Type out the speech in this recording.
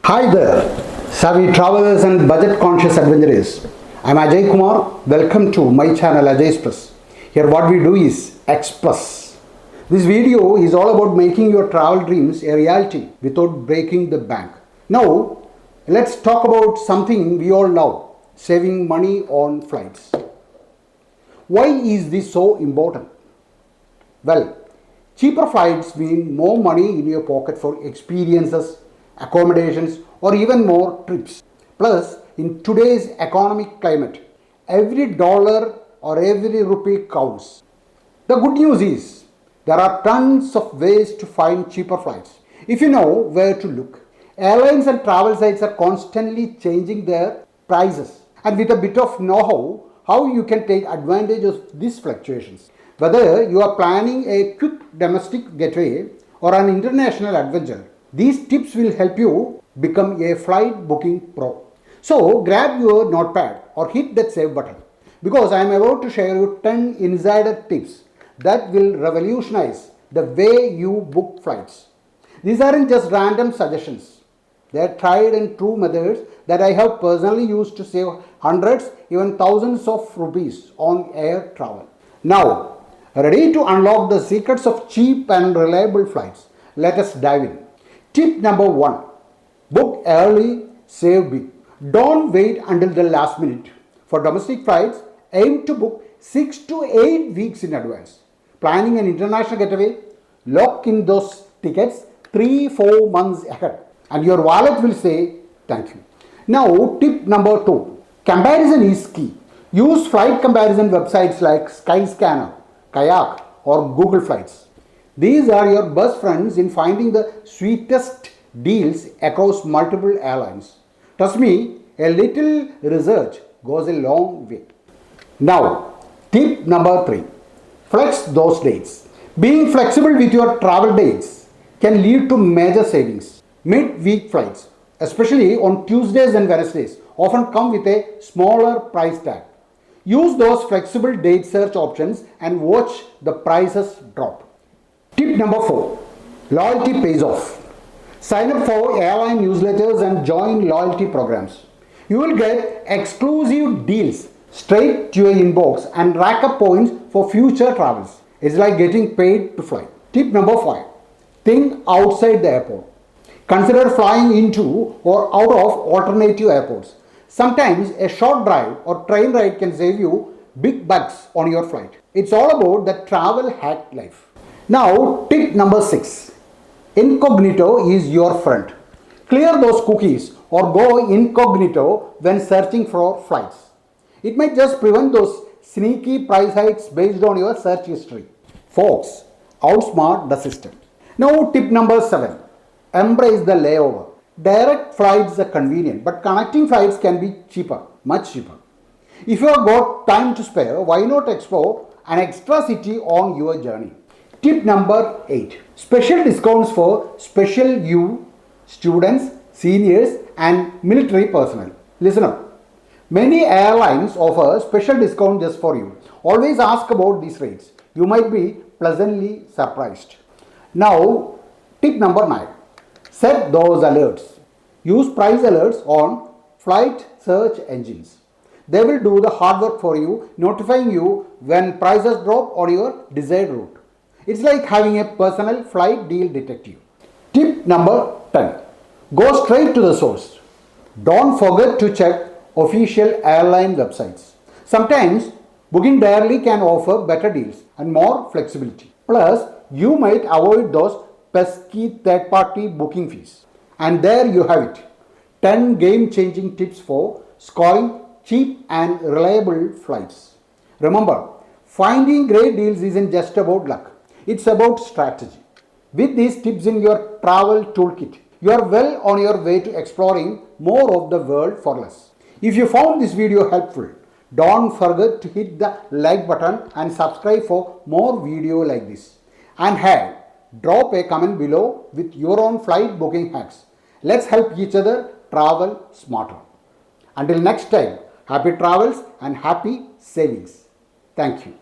Hi there, savvy travelers and budget conscious adventurers. I am Ajay Kumar. Welcome to my channel Ajay Express. Here what we do is Express. This video is all about making your travel dreams a reality without breaking the bank. Now, let's talk about something we all love, saving money on flights. Why is this so important? Well, cheaper flights mean more money in your pocket for experiences, accommodations, or even more trips. Plus, in today's economic climate, every dollar or every rupee counts. The good news is there are tons of ways to find cheaper flights if you know where to look. Airlines and travel sites are constantly changing their prices, and with a bit of know-how you can take advantage of these fluctuations. Whether you are planning a quick domestic getaway or an international adventure, these tips will help you become a flight booking pro. So grab your notepad or hit that save button because I am about to share you 10 insider tips that will revolutionize the way you book flights. These aren't just random suggestions. They are tried and true methods that I have personally used to save hundreds, even thousands of rupees on air travel. Now, ready to unlock the secrets of cheap and reliable flights? Let us dive in. Tip number 1. Book early, save big. Don't wait until the last minute. For domestic flights, aim to book 6 to 8 weeks in advance. Planning an international getaway, lock in those tickets 3-4 months ahead and your wallet will say thank you. Now, tip number 2. Comparison is key. Use flight comparison websites like Skyscanner, Kayak or Google Flights. These are your best friends in finding the sweetest deals across multiple airlines. Trust me, a little research goes a long way. Now, tip number 3. Flex those dates. Being flexible with your travel dates can lead to major savings. Mid-week flights, especially on Tuesdays and Wednesdays, often come with a smaller price tag. Use those flexible date search options and watch the prices drop. Tip number 4. Loyalty pays off. Sign up for airline newsletters and join loyalty programs. You will get exclusive deals straight to your inbox and rack up points for future travels. It's like getting paid to fly. Tip number 5. Think outside the airport. Consider flying into or out of alternative airports. Sometimes a short drive or train ride can save you big bucks on your flight. It's all about the travel hack life. Now, tip number 6. Incognito is your friend. Clear those cookies or go incognito when searching for flights. It might just prevent those sneaky price hikes based on your search history. Folks, outsmart the system. Now, tip number 7. Embrace the layover. Direct flights are convenient, but connecting flights can be cheaper, much cheaper. If you have got time to spare, why not explore an extra city on your journey? Tip number 8. Special discounts for special you, students, seniors and military personnel. Listen up. Many airlines offer special discount just for you. Always ask about these rates. You might be pleasantly surprised. Now, tip number 9. Set those alerts. Use price alerts on flight search engines. They will do the hard work for you, notifying you when prices drop on your desired route. It's like having a personal flight deal detective. Tip number 10. Go straight to the source. Don't forget to check official airline websites. Sometimes booking directly can offer better deals and more flexibility. Plus, you might avoid those pesky third-party booking fees. And there you have it. 10 game-changing tips for scoring cheap and reliable flights. Remember, finding great deals isn't just about luck. It's about strategy. With these tips in your travel toolkit, you are well on your way to exploring more of the world for less. If you found this video helpful, don't forget to hit the like button and subscribe for more videos like this. And hey, drop a comment below with your own flight booking hacks. Let's help each other travel smarter. Until next time, happy travels and happy savings. Thank you.